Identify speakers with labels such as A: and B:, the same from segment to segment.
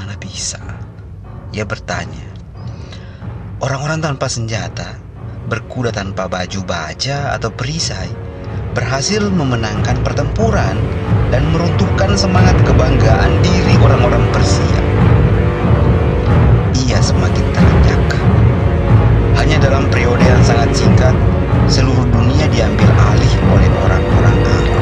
A: Bagaimana bisa? Ia bertanya. Orang-orang tanpa senjata, berkuda tanpa baju baja atau perisai, berhasil memenangkan pertempuran dan meruntuhkan semangat kebanggaan diri orang-orang Persia. Ia semakin terenyak. Hanya dalam periode yang sangat singkat, seluruh dunia diambil alih oleh orang-orang Arab.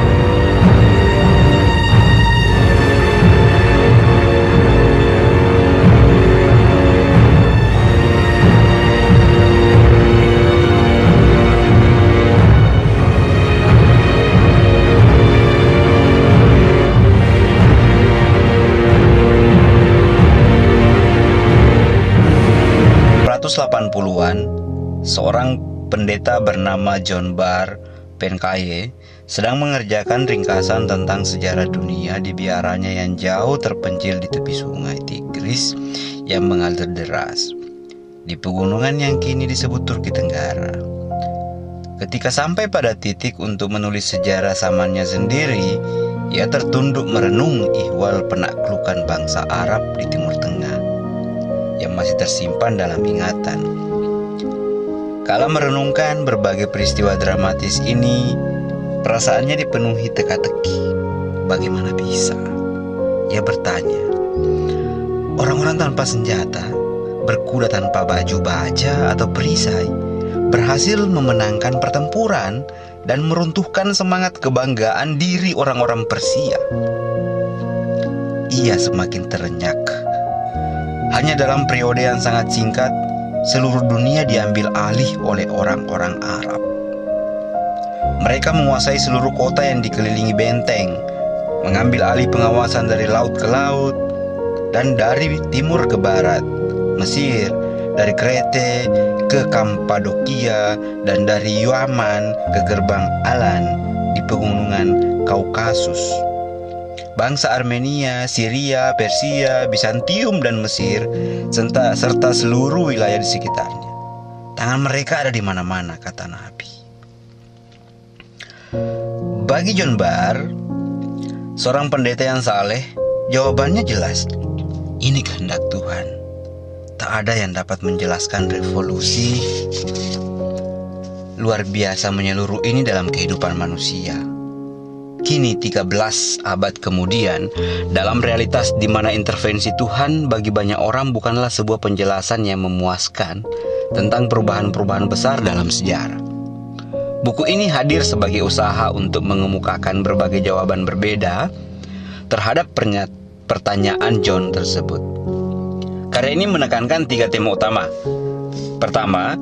A: An, seorang pendeta bernama John Bar Penkaye sedang mengerjakan ringkasan tentang sejarah dunia di biaranya yang jauh terpencil di tepi sungai Tigris yang mengalir deras di pegunungan yang kini disebut Turki Tenggara. Ketika sampai pada titik untuk menulis sejarah zamannya sendiri, ia tertunduk merenung ihwal penaklukan bangsa Arab di Timur Tengah yang masih tersimpan dalam ingatan. Kala merenungkan berbagai peristiwa dramatis ini, perasaannya dipenuhi teka-teki. Bagaimana bisa? Ia bertanya. Orang-orang tanpa senjata, berkuda tanpa baju baja atau perisai, berhasil memenangkan pertempuran dan meruntuhkan semangat kebanggaan diri orang-orang Persia. Ia semakin terenyak. Hanya dalam periode yang sangat singkat, seluruh dunia diambil alih oleh orang-orang Arab. Mereka menguasai seluruh kota yang dikelilingi benteng, mengambil alih pengawasan dari laut ke laut, dan dari timur ke barat, Mesir, dari Krete ke Kampadokia, dan dari Yaman ke gerbang Alan di pegunungan Kaukasus. Bangsa Armenia, Syria, Persia, Bizantium, dan Mesir, serta seluruh wilayah di sekitarnya. Tangan mereka ada di mana-mana, kata Nabi. Bagi John Bar, seorang pendeta yang saleh, jawabannya jelas. Ini kehendak Tuhan. Tak ada yang dapat menjelaskan revolusi luar biasa menyeluruh ini dalam kehidupan manusia. Kini 13 abad kemudian, dalam realitas di mana intervensi Tuhan bagi banyak orang bukanlah sebuah penjelasan yang memuaskan tentang perubahan-perubahan besar dalam sejarah. Buku ini hadir sebagai usaha untuk mengemukakan berbagai jawaban berbeda terhadap pertanyaan John tersebut. Karya ini menekankan 3 tema utama. Pertama,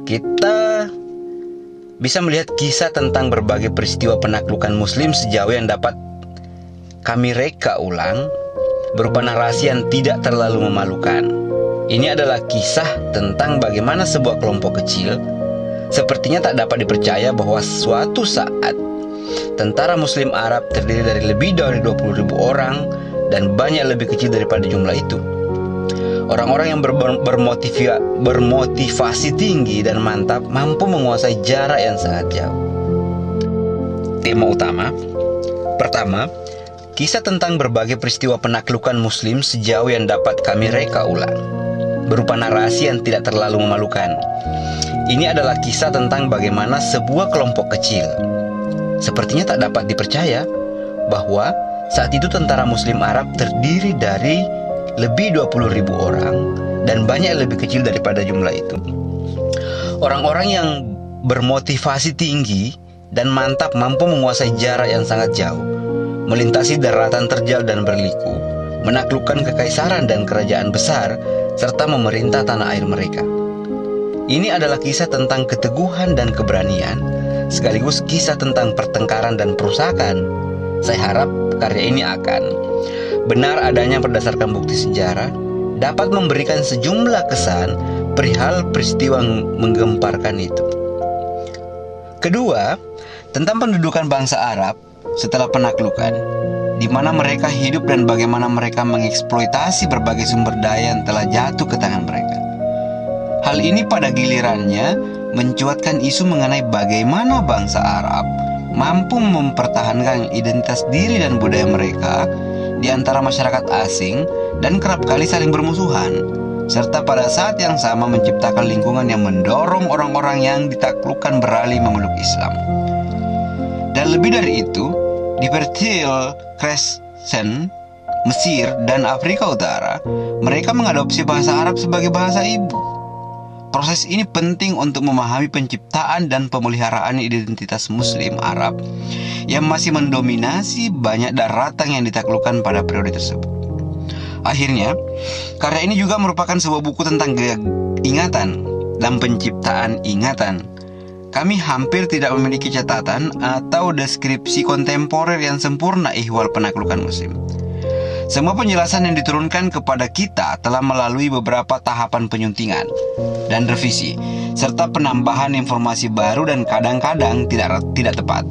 A: kita bisa melihat kisah tentang berbagai peristiwa penaklukan Muslim sejauh yang dapat kami reka ulang berupa narasi yang tidak terlalu memalukan. Ini adalah kisah tentang bagaimana sebuah kelompok kecil sepertinya tak dapat dipercaya bahwa suatu saat tentara Muslim Arab terdiri dari lebih dari 20.000 orang dan banyak lebih kecil daripada jumlah itu. Orang-orang yang bermotivasi tinggi dan mantap mampu menguasai jarak yang sangat jauh. Tema utama. Pertama, kisah tentang berbagai peristiwa penaklukan Muslim sejauh yang dapat kami reka ulang berupa narasi yang tidak terlalu memalukan. Ini adalah kisah tentang bagaimana sebuah kelompok kecil sepertinya tak dapat dipercaya bahwa saat itu tentara Muslim Arab terdiri dari lebih 20.000 orang dan banyak lebih kecil daripada jumlah itu. Orang-orang yang bermotivasi tinggi dan mantap mampu menguasai jarak yang sangat jauh, melintasi daratan terjal dan berliku, menaklukkan kekaisaran dan kerajaan besar, serta memerintah tanah air mereka. Ini adalah kisah tentang keteguhan dan keberanian, sekaligus kisah tentang pertengkaran dan perusakan. Saya harap karya ini akan benar adanya berdasarkan bukti sejarah, dapat memberikan sejumlah kesan perihal peristiwa menggemparkan itu. Kedua, tentang pendudukan bangsa Arab setelah penaklukan, di mana mereka hidup dan bagaimana mereka mengeksploitasi berbagai sumber daya yang telah jatuh ke tangan mereka. Hal ini pada gilirannya mencuatkan isu mengenai bagaimana bangsa Arab mampu mempertahankan identitas diri dan budaya mereka di antara masyarakat asing dan kerap kali saling bermusuhan, serta pada saat yang sama menciptakan lingkungan yang mendorong orang-orang yang ditaklukkan beralih memeluk Islam. Dan lebih dari itu, di Fertile Crescent, Mesir, dan Afrika Utara, mereka mengadopsi bahasa Arab sebagai bahasa ibu. Proses ini penting untuk memahami penciptaan dan pemeliharaan identitas Muslim Arab yang masih mendominasi banyak daratan yang ditaklukkan pada periode tersebut. Akhirnya, karya ini juga merupakan sebuah buku tentang ingatan dan penciptaan ingatan. Kami hampir tidak memiliki catatan atau deskripsi kontemporer yang sempurna ihwal penaklukan Muslim. Semua penjelasan yang diturunkan kepada kita telah melalui beberapa tahapan penyuntingan dan revisi, serta penambahan informasi baru dan kadang-kadang tidak tepat.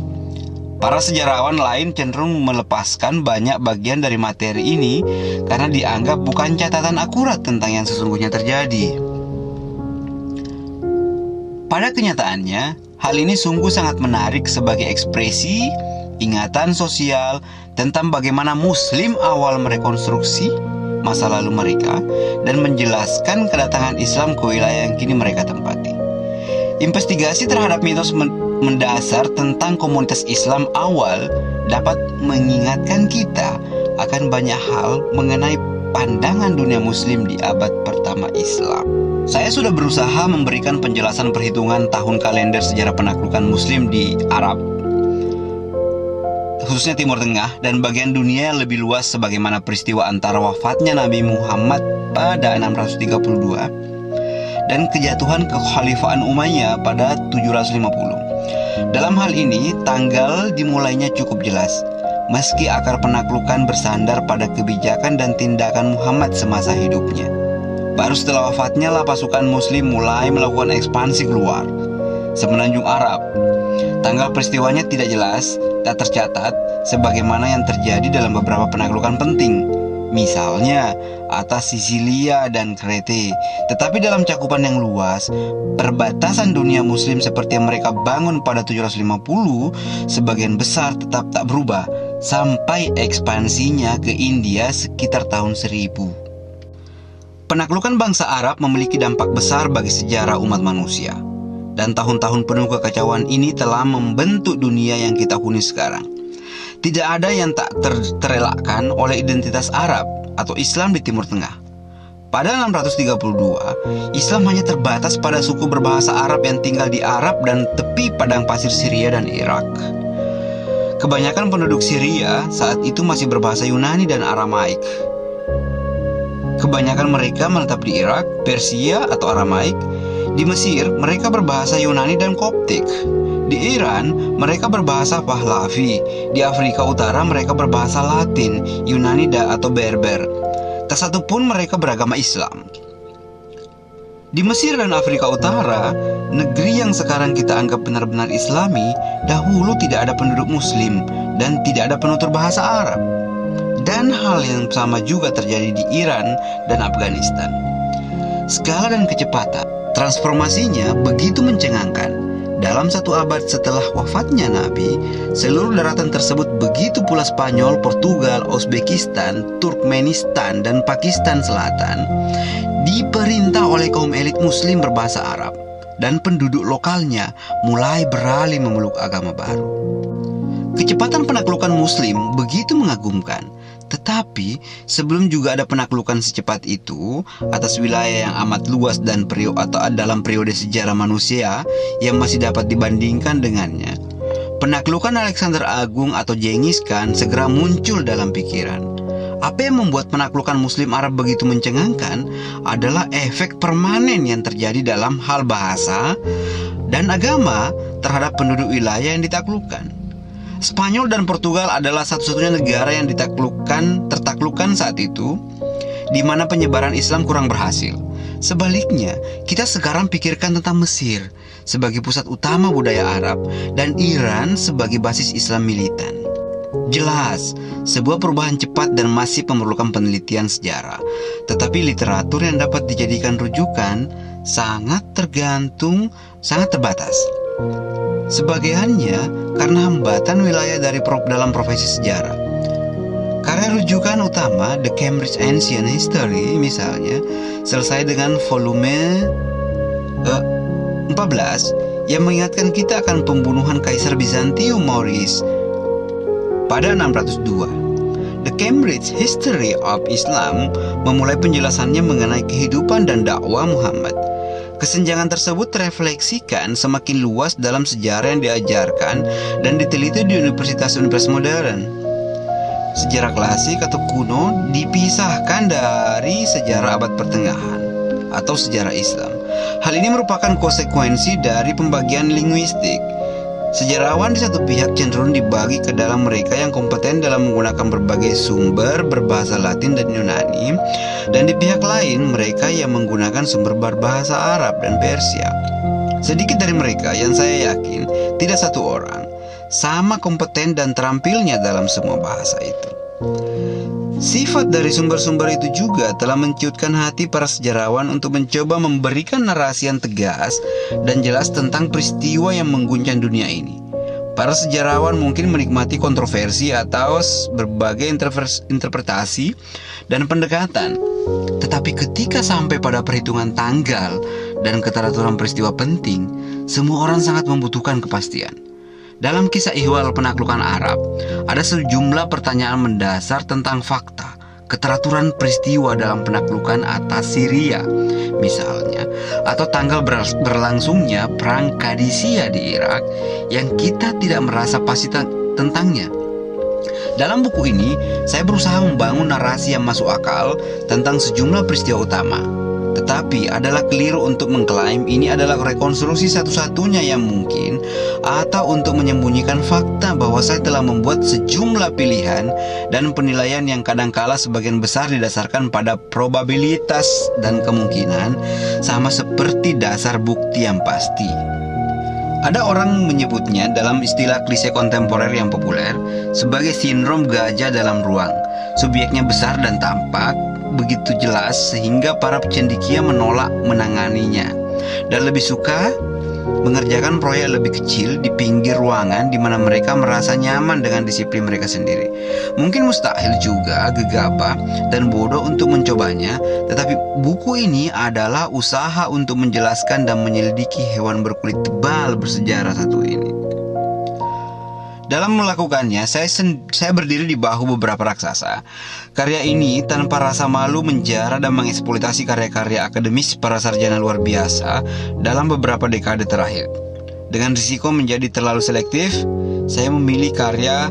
A: Para sejarawan lain cenderung melepaskan banyak bagian dari materi ini karena dianggap bukan catatan akurat tentang yang sesungguhnya terjadi. Pada kenyataannya, hal ini sungguh sangat menarik sebagai ekspresi ingatan sosial tentang bagaimana Muslim awal merekonstruksi masa lalu mereka dan menjelaskan kedatangan Islam ke wilayah yang kini mereka tempati. Investigasi terhadap mitos mendasar tentang komunitas Islam awal dapat mengingatkan kita akan banyak hal mengenai pandangan dunia Muslim di abad pertama Islam. Saya sudah berusaha memberikan penjelasan perhitungan tahun kalender sejarah penaklukan Muslim di Arab, khususnya Timur Tengah dan bagian dunia yang lebih luas, sebagaimana peristiwa antara wafatnya Nabi Muhammad pada 632 dan kejatuhan kekhalifahan Umayyah pada 750. Dalam hal ini, tanggal dimulainya cukup jelas, meski akar penaklukan bersandar pada kebijakan dan tindakan Muhammad semasa hidupnya. Baru setelah wafatnya lah pasukan Muslim mulai melakukan ekspansi keluar semenanjung Arab. Tanggal peristiwanya tidak jelas, tak tercatat, sebagaimana yang terjadi dalam beberapa penaklukan penting, misalnya atas Sisilia dan Krete. Tetapi dalam cakupan yang luas, perbatasan dunia Muslim seperti yang mereka bangun pada 750 sebagian besar tetap tak berubah sampai ekspansinya ke India sekitar tahun 1000. Penaklukan bangsa Arab memiliki dampak besar bagi sejarah umat manusia, dan tahun-tahun penuh kekacauan ini telah membentuk dunia yang kita huni sekarang. Tidak ada yang tak terelakkan oleh identitas Arab atau Islam di Timur Tengah. Pada 632, Islam hanya terbatas pada suku berbahasa Arab yang tinggal di Arab dan tepi padang pasir Syria dan Irak. Kebanyakan penduduk Syria saat itu masih berbahasa Yunani dan Aramaik. Kebanyakan mereka menetap di Irak, Persia atau Aramaik. Di Mesir, mereka berbahasa Yunani dan Koptik. Di Iran, mereka berbahasa Pahlavi. Di Afrika Utara, mereka berbahasa Latin, Yunani atau Berber. Tak satu pun mereka beragama Islam. Di Mesir dan Afrika Utara, negeri yang sekarang kita anggap benar-benar Islami, dahulu tidak ada penduduk Muslim dan tidak ada penutur bahasa Arab. Dan hal yang sama juga terjadi di Iran dan Afghanistan. Skala dan kecepatan transformasinya begitu mencengangkan. Dalam satu abad setelah wafatnya Nabi, seluruh daratan tersebut, begitu pula Spanyol, Portugal, Uzbekistan, Turkmenistan, dan Pakistan Selatan, diperintah oleh kaum elit Muslim berbahasa Arab, dan penduduk lokalnya mulai beralih memeluk agama baru. Kecepatan penaklukan Muslim begitu mengagumkan. Tetapi sebelum juga ada penaklukan secepat itu atas wilayah yang amat luas dan dalam periode sejarah manusia yang masih dapat dibandingkan dengannya, penaklukan Alexander Agung atau Genghis Khan segera muncul dalam pikiran. Apa yang membuat penaklukan Muslim Arab begitu mencengangkan adalah efek permanen yang terjadi dalam hal bahasa dan agama terhadap penduduk wilayah yang ditaklukkan. Spanyol dan Portugal adalah satu-satunya negara yang tertaklukkan saat itu, di mana penyebaran Islam kurang berhasil. Sebaliknya, kita sekarang pikirkan tentang Mesir sebagai pusat utama budaya Arab dan Iran sebagai basis Islam militan. Jelas, sebuah perubahan cepat dan masih memerlukan penelitian sejarah. Tetapi literatur yang dapat dijadikan rujukan sangat terbatas. Sebagiannya karena hambatan wilayah dalam profesi sejarah. Karya rujukan utama The Cambridge Ancient History misalnya selesai dengan volume 14 yang mengingatkan kita akan pembunuhan Kaisar Bizantium Maurice pada 602. The Cambridge History of Islam memulai penjelasannya mengenai kehidupan dan dakwah Muhammad. Kesenjangan tersebut terefleksikan semakin luas dalam sejarah yang diajarkan dan diteliti di universitas-universitas modern. Sejarah klasik atau kuno dipisahkan dari sejarah abad pertengahan atau sejarah Islam. Hal ini merupakan konsekuensi dari pembagian linguistik. Sejarawan di satu pihak cenderung dibagi ke dalam mereka yang kompeten dalam menggunakan berbagai sumber berbahasa Latin dan Yunani, dan di pihak lain mereka yang menggunakan sumber berbahasa Arab dan Persia. Sedikit dari mereka yang saya yakin tidak satu orang sama kompeten dan terampilnya dalam semua bahasa itu. Sifat dari sumber-sumber itu juga telah menciutkan hati para sejarawan untuk mencoba memberikan narasi yang tegas dan jelas tentang peristiwa yang mengguncang dunia ini. Para sejarawan mungkin menikmati kontroversi atau berbagai interpretasi dan pendekatan. Tetapi ketika sampai pada perhitungan tanggal dan keteraturan peristiwa penting, semua orang sangat membutuhkan kepastian. Dalam kisah ihwal penaklukan Arab, ada sejumlah pertanyaan mendasar tentang fakta, keteraturan peristiwa dalam penaklukan atas Syria, misalnya, atau tanggal berlangsungnya perang Qadisiyah di Irak yang kita tidak merasa pasti tentangnya. Dalam buku ini, saya berusaha membangun narasi yang masuk akal tentang sejumlah peristiwa utama. Tetapi adalah keliru untuk mengklaim ini adalah rekonstruksi satu-satunya yang mungkin, atau untuk menyembunyikan fakta bahwa saya telah membuat sejumlah pilihan dan penilaian yang kadangkala sebagian besar didasarkan pada probabilitas dan kemungkinan, sama seperti dasar bukti yang pasti. Ada orang menyebutnya dalam istilah klise kontemporer yang populer sebagai sindrom gajah dalam ruang. Subjeknya besar dan tampak begitu jelas sehingga para cendekia menolak menanganinya dan lebih suka mengerjakan proyek lebih kecil di pinggir ruangan di mana mereka merasa nyaman dengan disiplin mereka sendiri. Mungkin mustahil juga, gegabah dan bodoh untuk mencobanya, tetapi buku ini adalah usaha untuk menjelaskan dan menyelidiki hewan berkulit tebal bersejarah satu ini. Dalam melakukannya, saya berdiri di bahu beberapa raksasa. Karya ini tanpa rasa malu menjara dan mengeksploitasi karya-karya akademis para sarjana luar biasa dalam beberapa dekade terakhir. Dengan risiko menjadi terlalu selektif, saya memilih karya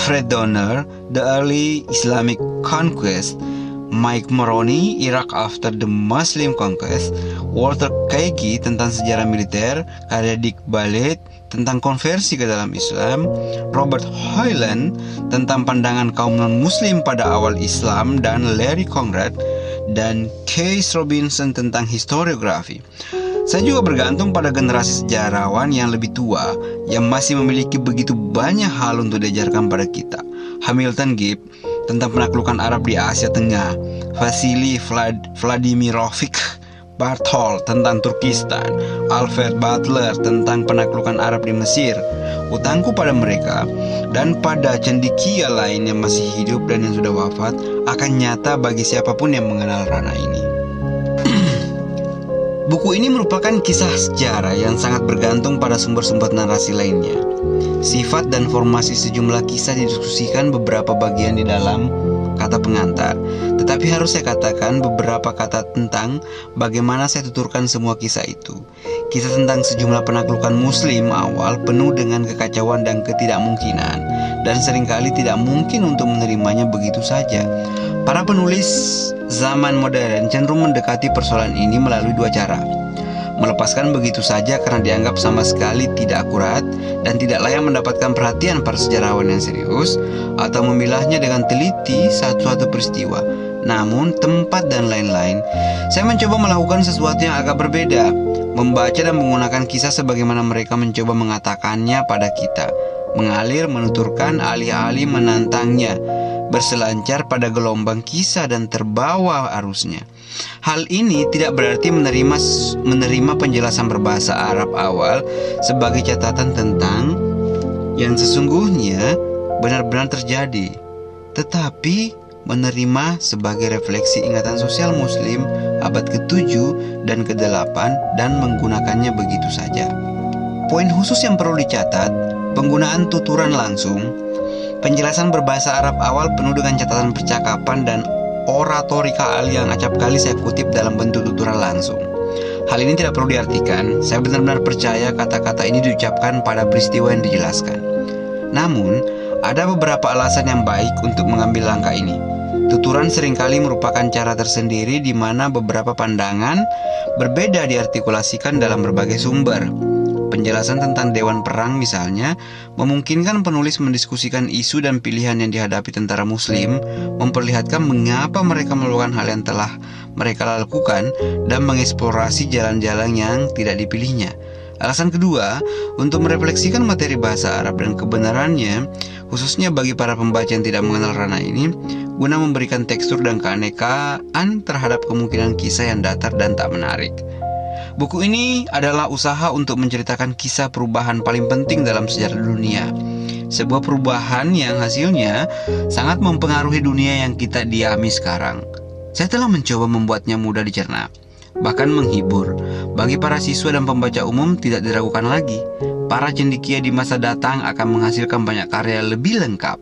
A: Fred Donner, The Early Islamic Conquest, Mike Moroni, Iraq After the Muslim Conquest, Walter Kaegi tentang sejarah militer, karya Dick Ballet tentang konversi ke dalam Islam, Robert Hoyland tentang pandangan kaum non-muslim pada awal Islam, dan Larry Conrad dan Case Robinson tentang historiografi. Saya juga bergantung pada generasi sejarawan yang lebih tua yang masih memiliki begitu banyak hal untuk diajarkan pada kita. Hamilton Gibb tentang penaklukan Arab di Asia Tengah, Vasily Vladimirovich Bartol tentang Turkistan, Alfred Butler tentang penaklukan Arab di Mesir. Utangku pada mereka dan pada cendekia lain yang masih hidup dan yang sudah wafat akan nyata bagi siapapun yang mengenal ranah ini. Buku ini merupakan kisah sejarah yang sangat bergantung pada sumber-sumber narasi lainnya. Sifat dan formasi sejumlah kisah didiskusikan beberapa bagian di dalam kata pengantar, tetapi harus saya katakan beberapa kata tentang bagaimana saya tuturkan semua kisah itu. Kisah tentang sejumlah penaklukan muslim awal penuh dengan kekacauan dan ketidakmungkinan, dan seringkali tidak mungkin untuk menerimanya begitu saja. Para penulis zaman modern cenderung mendekati persoalan ini melalui dua cara: melepaskan begitu saja karena dianggap sama sekali tidak akurat dan tidak layak mendapatkan perhatian para sejarawan yang serius, atau memilahnya dengan teliti satu-satu peristiwa, namun tempat dan lain-lain. Saya mencoba melakukan sesuatu yang agak berbeda, membaca dan menggunakan kisah sebagaimana mereka mencoba mengatakannya pada kita, mengalir, menuturkan, alih-alih menantangnya, berselancar pada gelombang kisah dan terbawa arusnya. Hal ini tidak berarti menerima penjelasan berbahasa Arab awal sebagai catatan tentang yang sesungguhnya benar-benar terjadi. tetapi menerima sebagai refleksi ingatan sosial Muslim abad ke-7 dan ke-8 dan menggunakannya begitu saja. Poin khusus yang perlu dicatat, penggunaan tuturan langsung, penjelasan berbahasa Arab awal penuh dengan catatan percakapan dan oratorika yang acap kali saya kutip dalam bentuk tuturan langsung. Hal ini tidak perlu diartikan, saya benar-benar percaya kata-kata ini diucapkan pada peristiwa yang dijelaskan. Namun, ada beberapa alasan yang baik untuk mengambil langkah ini. Tuturan seringkali merupakan cara tersendiri di mana beberapa pandangan berbeda diartikulasikan dalam berbagai sumber. Penjelasan tentang Dewan Perang misalnya memungkinkan penulis mendiskusikan isu dan pilihan yang dihadapi tentara Muslim, memperlihatkan mengapa mereka melakukan hal yang telah mereka lakukan dan mengeksplorasi jalan-jalan yang tidak dipilihnya. Alasan kedua, untuk merefleksikan materi bahasa Arab dan kebenarannya, khususnya bagi para pembaca yang tidak mengenal ranah ini, guna memberikan tekstur dan keanekaan terhadap kemungkinan kisah yang datar dan tak menarik. Buku ini adalah usaha untuk menceritakan kisah perubahan paling penting dalam sejarah dunia. Sebuah perubahan yang hasilnya sangat mempengaruhi dunia yang kita diami sekarang. Saya telah mencoba membuatnya mudah dicerna, bahkan menghibur. Bagi para siswa dan pembaca umum tidak diragukan lagi. Para cendekia di masa datang akan menghasilkan banyak karya lebih lengkap,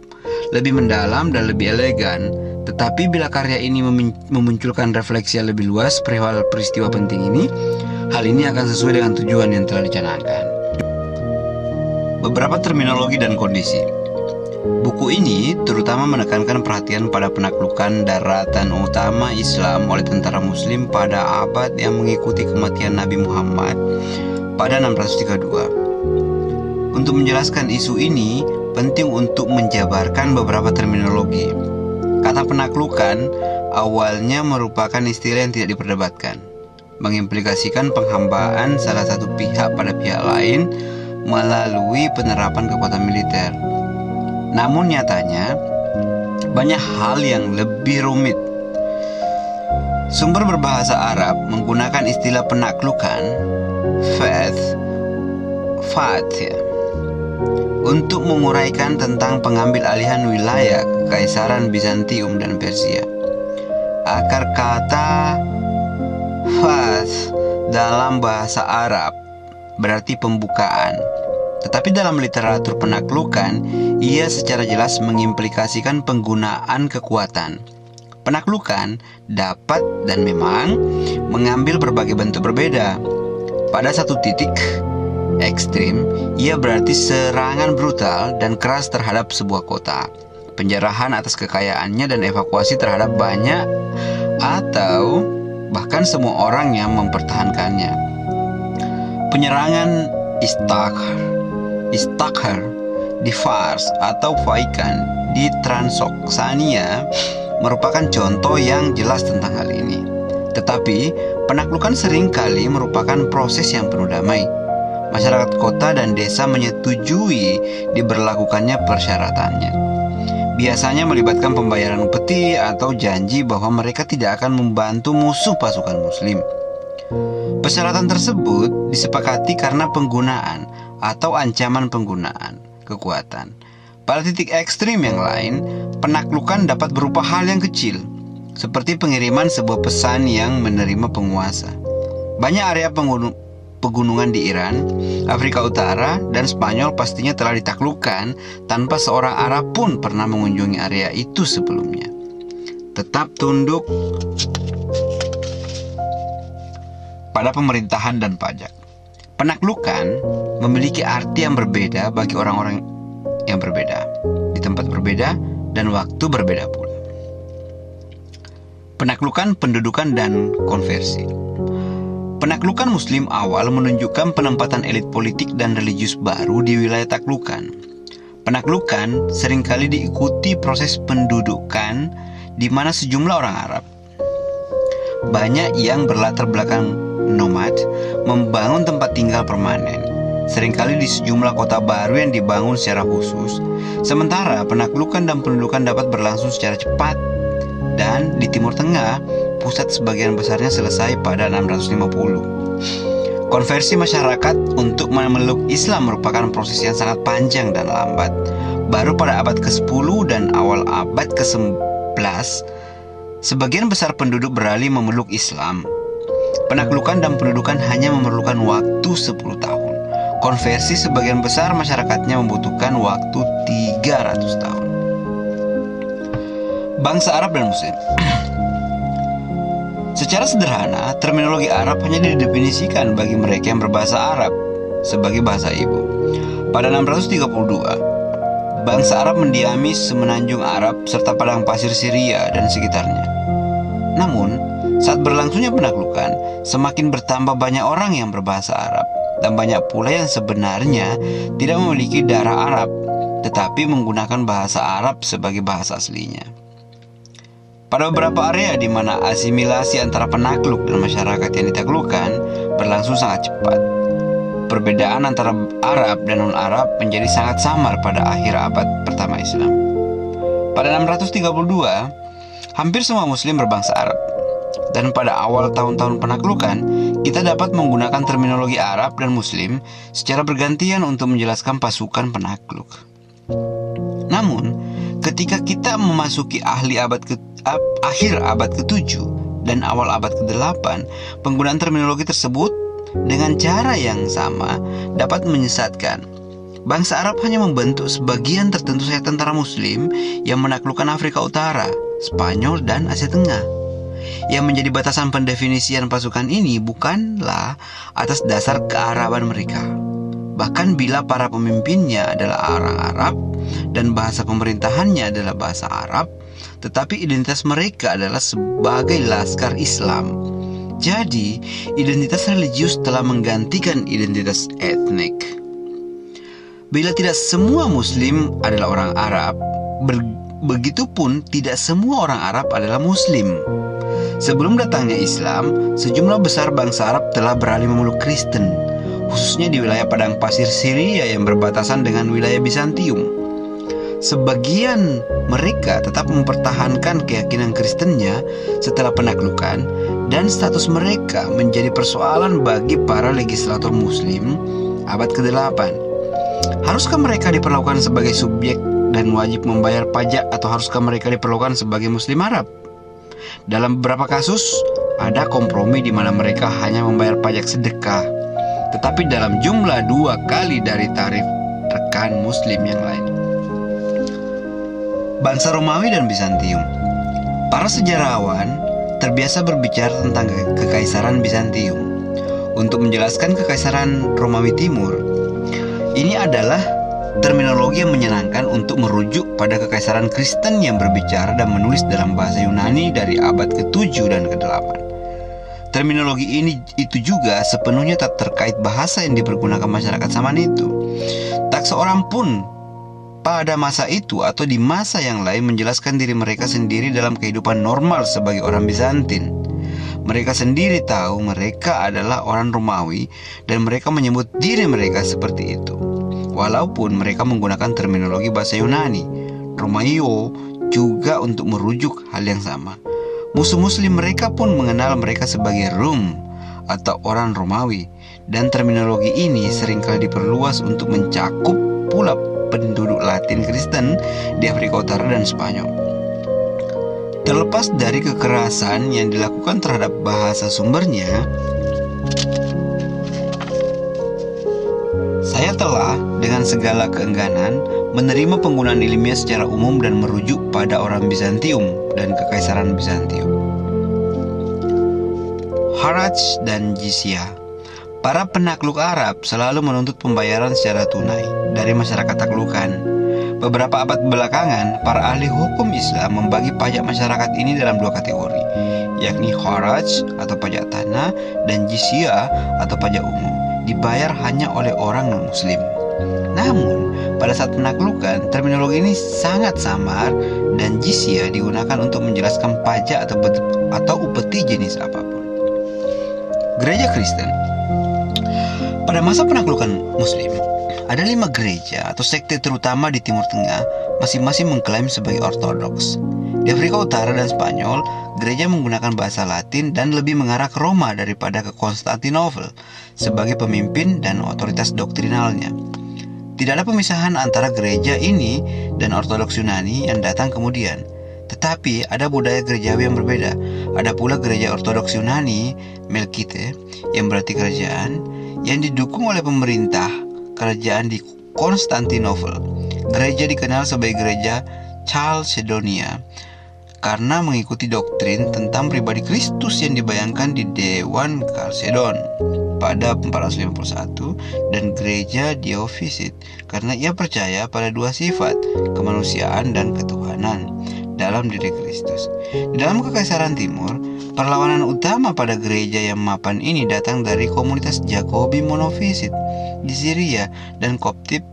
A: lebih mendalam dan lebih elegan. Tetapi bila karya ini memunculkan refleksi yang lebih luas perihal peristiwa penting ini, hal ini akan sesuai dengan tujuan yang telah dicanangkan. Beberapa terminologi dan kondisi. Buku ini terutama menekankan perhatian pada penaklukan daratan utama Islam oleh tentara Muslim pada abad yang mengikuti kematian Nabi Muhammad pada 632. Untuk menjelaskan isu ini, penting untuk menjabarkan beberapa terminologi. Kata penaklukan awalnya merupakan istilah yang tidak diperdebatkan, mengimplikasikan penghambaan salah satu pihak pada pihak lain melalui penerapan kekuatan militer. Namun nyatanya, banyak hal yang lebih rumit. Sumber berbahasa Arab menggunakan istilah penaklukan, fath, untuk menguraikan tentang pengambil alihan wilayah Kekaisaran Bizantium dan Persia. Akar kata fath dalam bahasa Arab berarti pembukaan. Tetapi dalam literatur penaklukan, ia secara jelas mengimplikasikan penggunaan kekuatan. Penaklukan dapat dan memang mengambil berbagai bentuk berbeda. Pada satu titik ekstrim, ia berarti serangan brutal dan keras terhadap sebuah kota, penjarahan atas kekayaannya dan evakuasi terhadap banyak atau bahkan semua orang yang mempertahankannya. Penyerangan Istakhar di Fars atau Faikan di Transoksania merupakan contoh yang jelas tentang hal ini. Tetapi penaklukan seringkali merupakan proses yang penuh damai. Masyarakat kota dan desa menyetujui diberlakukannya persyaratannya. Biasanya melibatkan pembayaran upeti atau janji bahwa mereka tidak akan membantu musuh pasukan Muslim. Persyaratan tersebut disepakati karena penggunaan atau ancaman penggunaan kekuatan. Pada titik ekstrim yang lain, penaklukan dapat berupa hal yang kecil, seperti pengiriman sebuah pesan yang menerima penguasa. Banyak area pegunungan di Iran, Afrika Utara, dan Spanyol pastinya telah ditaklukkan tanpa seorang Arab pun pernah mengunjungi area itu sebelumnya. Tetap tunduk pada pemerintahan dan pajak. Penaklukan memiliki arti yang berbeda bagi orang-orang yang berbeda, di tempat berbeda dan waktu berbeda pula. Penaklukan, pendudukan, dan konversi. Penaklukan Muslim awal menunjukkan penempatan elit politik dan religius baru di wilayah taklukan. Penaklukan seringkali diikuti proses pendudukan di mana sejumlah orang Arab, banyak yang berlatar belakang nomad, membangun tempat tinggal permanen, seringkali di sejumlah kota baru yang dibangun secara khusus. Sementara penaklukan dan pendudukan dapat berlangsung secara cepat, dan di Timur Tengah, pusat sebagian besarnya selesai pada 650. Konversi masyarakat untuk memeluk Islam merupakan proses yang sangat panjang dan lambat. baru pada abad ke-10 dan awal abad ke-11, sebagian besar penduduk beralih memeluk Islam. Penaklukan dan pendudukan hanya memerlukan waktu 10 tahun. Konversi sebagian besar masyarakatnya membutuhkan waktu 300 tahun. Bangsa Arab dan Muslim. Secara sederhana, terminologi Arab hanya didefinisikan bagi mereka yang berbahasa Arab sebagai bahasa ibu. Pada 632, bangsa Arab mendiami semenanjung Arab serta padang pasir Syria dan sekitarnya. Namun, saat berlangsungnya penaklukan, semakin bertambah banyak orang yang berbahasa Arab dan banyak pula yang sebenarnya tidak memiliki darah Arab, tetapi menggunakan bahasa Arab sebagai bahasa aslinya. Pada beberapa area di mana asimilasi antara penakluk dan masyarakat yang ditaklukkan berlangsung sangat cepat. Perbedaan antara Arab dan non-Arab menjadi sangat samar pada akhir abad pertama Islam. Pada 632, hampir semua Muslim berbangsa Arab. Dan pada awal tahun-tahun penaklukan, kita dapat menggunakan terminologi Arab dan Muslim secara bergantian untuk menjelaskan pasukan penakluk. Namun, ketika kita memasuki akhir abad ke-7 dan awal abad ke-8, penggunaan terminologi tersebut dengan cara yang sama dapat menyesatkan. Bangsa Arab hanya membentuk sebagian tertentu saja tentara Muslim yang menaklukkan Afrika Utara, Spanyol, dan Asia Tengah. Yang menjadi batasan pendefinisian pasukan ini bukanlah atas dasar kearaban mereka. Bahkan bila para pemimpinnya adalah orang Arab dan bahasa pemerintahannya adalah bahasa Arab, tetapi identitas mereka adalah sebagai laskar Islam. Jadi, identitas religius telah menggantikan identitas etnik. Bila tidak semua Muslim adalah orang Arab, begitupun tidak semua orang Arab adalah Muslim. Sebelum datangnya Islam, sejumlah besar bangsa Arab telah beralih memeluk Kristen, khususnya di wilayah padang pasir Syria yang berbatasan dengan wilayah Bizantium. Sebagian mereka tetap mempertahankan keyakinan Kristennya setelah penaklukan, dan status mereka menjadi persoalan bagi para legislator Muslim abad ke-8. Haruskah mereka diperlakukan sebagai subjek dan wajib membayar pajak, atau haruskah mereka diperlakukan sebagai Muslim Arab? Dalam beberapa kasus, ada kompromi di mana mereka hanya membayar pajak sedekah, tetapi dalam jumlah 2 kali dari tarif rekan Muslim yang lain. Bangsa Romawi dan Bizantium. Para sejarawan terbiasa berbicara tentang kekaisaran Bizantium. Untuk menjelaskan kekaisaran Romawi Timur, ini adalah terminologi yang menyenangkan untuk merujuk pada kekaisaran Kristen yang berbicara dan menulis dalam bahasa Yunani dari abad ke-7 dan ke-8. Terminologi ini itu juga sepenuhnya tak terkait bahasa yang dipergunakan masyarakat zaman itu. Tak seorang pun pada masa itu atau di masa yang lain menjelaskan diri mereka sendiri dalam kehidupan normal sebagai orang Bizantin. Mereka sendiri tahu mereka adalah orang Romawi dan mereka menyebut diri mereka seperti itu. Walaupun mereka menggunakan terminologi bahasa Yunani, Romaio, juga untuk merujuk hal yang sama. Musuh Muslim mereka pun mengenal mereka sebagai Rum atau orang Romawi, dan terminologi ini seringkali diperluas untuk mencakup pula penduduk Latin Kristen di Afrika Utara dan Spanyol. Terlepas dari kekerasan yang dilakukan terhadap bahasa sumbernya, saya telah dengan segala keengganan menerima penggunaan ilmiah secara umum dan merujuk pada orang Bizantium dan kekaisaran Bizantium. Haraj dan Jizyah. Para penakluk Arab selalu menuntut pembayaran secara tunai dari masyarakat taklukan. Beberapa abad belakangan, para ahli hukum Islam membagi pajak masyarakat ini dalam 2 kategori, yakni haraj atau pajak tanah dan jizyah atau pajak umum, dibayar hanya oleh orang non-muslim. Namun, pada saat penaklukan, terminologi ini sangat samar dan jizyah digunakan untuk menjelaskan pajak atau upeti jenis apapun. Gereja Kristen. Pada masa penaklukan Muslim, ada 5 gereja atau sekte terutama di Timur Tengah, masing-masing mengklaim sebagai ortodoks. Di Afrika Utara dan Spanyol, gereja menggunakan bahasa Latin dan lebih mengarah ke Roma daripada ke Konstantinopel sebagai pemimpin dan otoritas doktrinalnya. Tidak ada pemisahan antara gereja ini dan Ortodoks Yunani yang datang kemudian. Tetapi ada budaya gerejawi yang berbeda. Ada pula gereja Ortodoks Yunani, Melkite, yang berarti kerajaan, yang didukung oleh pemerintah kerajaan di Konstantinopel. Gereja dikenal sebagai gereja Chalcedonia karena mengikuti doktrin tentang pribadi Kristus yang dibayangkan di Dewan Chalcedon pada 451, dan gereja Diofisit karena ia percaya pada dua sifat, kemanusiaan dan ketuhanan, dalam diri Kristus. Di dalam Kekaisaran Timur, perlawanan utama pada gereja yang mapan ini datang dari komunitas Jakobi monofisit di Syria dan Koptik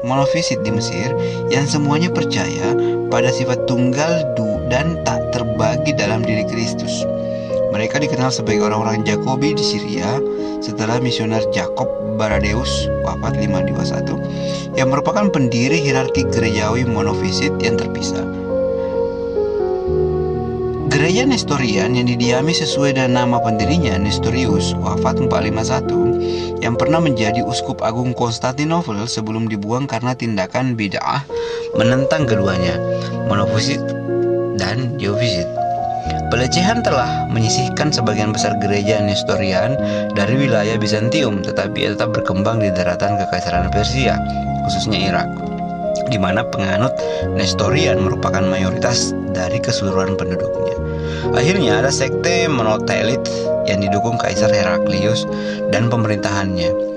A: monofisit di Mesir, yang semuanya percaya pada sifat tunggal dan tak terbagi dalam diri Kristus. Mereka dikenal sebagai orang-orang Jakobi di Syria setelah misioner Jakob Baradeus wafat 521, yang merupakan pendiri hierarki gerejawi monofisit yang terpisah. Gereja Nestorian yang didiami sesuai dengan nama pendirinya, Nestorius, wafat 451, yang pernah menjadi uskup agung Konstantinopel sebelum dibuang karena tindakan bid'ah menentang keduanya, monofisit dan diofisit. Pelecehan telah menyisihkan sebagian besar gereja Nestorian dari wilayah Bizantium, tetapi ia tetap berkembang di daratan Kekaisaran Persia, khususnya Irak, di mana penganut Nestorian merupakan mayoritas dari keseluruhan penduduknya. Akhirnya ada sekte monotelit yang didukung Kaisar Heraklius dan pemerintahannya.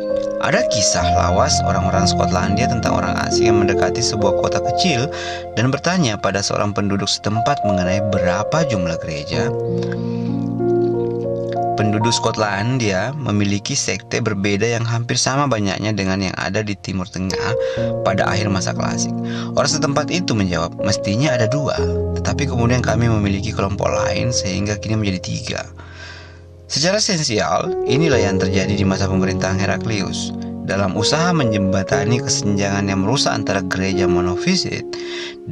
A: Ada kisah lawas orang-orang Skotlandia tentang orang asing yang mendekati sebuah kota kecil dan bertanya pada seorang penduduk setempat mengenai berapa jumlah gereja. Penduduk Skotlandia memiliki sekte berbeda yang hampir sama banyaknya dengan yang ada di Timur Tengah pada akhir masa klasik. Orang setempat itu menjawab, mestinya ada 2, tetapi kemudian kami memiliki kelompok lain sehingga kini menjadi 3. Secara esensial, inilah yang terjadi di masa pemerintahan Heraklius. Dalam usaha menjembatani kesenjangan yang merusak antara gereja monofisit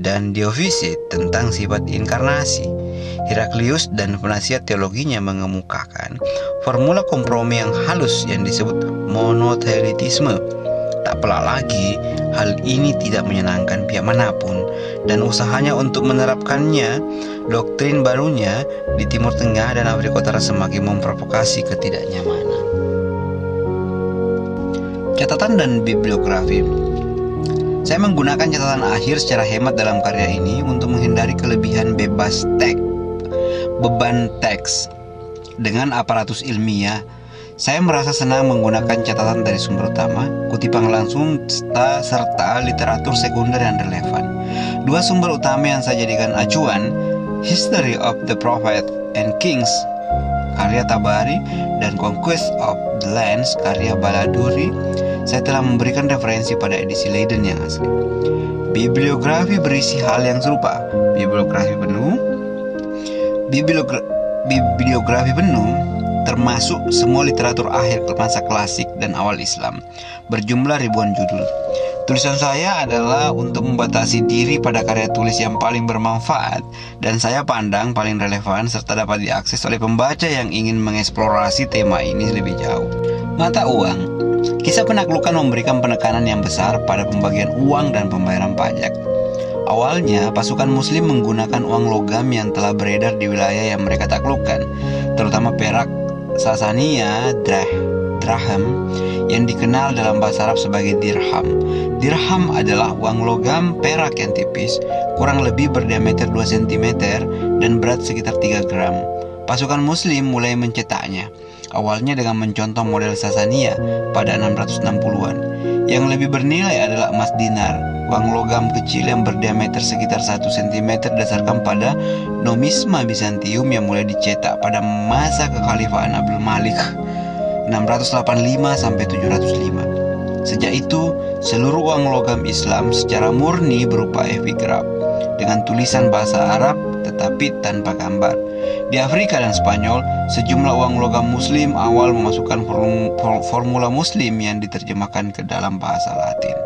A: dan diofisit tentang sifat inkarnasi, Heraklius dan penasihat teologinya mengemukakan formula kompromi yang halus yang disebut monotelitisme. Tak pelak lagi, hal ini tidak menyenangkan pihak manapun, dan usahanya untuk menerapkannya, doktrin barunya di Timur Tengah dan Afrika Utara semakin memprovokasi ketidaknyamanan. Catatan dan bibliografi. Saya menggunakan catatan akhir secara hemat dalam karya ini untuk menghindari kelebihan beban teks. Dengan aparatus ilmiah, saya merasa senang menggunakan catatan dari sumber utama, kutipan langsung, serta literatur sekunder yang relevan. 2 sumber utama yang saya jadikan acuan, History of the Prophet and Kings, karya Tabari, dan Conquest of the Lands, karya Baladuri. Saya telah memberikan referensi pada edisi Leiden yang asli. Bibliografi berisi hal yang serupa. Bibliografi penuh termasuk semua literatur akhir masa klasik dan awal Islam, berjumlah ribuan judul. Tulisan saya adalah untuk membatasi diri pada karya tulis yang paling bermanfaat dan saya pandang paling relevan serta dapat diakses oleh pembaca yang ingin mengeksplorasi tema ini lebih jauh. Mata uang. Kisah penaklukan memberikan penekanan yang besar pada pembagian uang dan pembayaran pajak. Awalnya, pasukan muslim menggunakan uang logam yang telah beredar di wilayah yang mereka taklukkan, terutama perak Sasania, draham, yang dikenal dalam bahasa Arab sebagai dirham. Dirham adalah uang logam perak yang tipis, kurang lebih berdiameter 2 cm dan berat sekitar 3 gram. Pasukan muslim mulai mencetaknya, awalnya dengan mencontoh model Sasania pada 660-an. Yang lebih bernilai adalah emas dinar, uang logam kecil yang berdiameter sekitar 1 cm berdasarkan pada nomisma Bizantium yang mulai dicetak pada masa kekhalifahan Abdul Malik 685-705. Sejak itu, seluruh uang logam Islam secara murni berupa epigraf dengan tulisan bahasa Arab tetapi tanpa gambar. Di Afrika dan Spanyol, sejumlah uang logam muslim awal memasukkan formula muslim yang diterjemahkan ke dalam bahasa Latin.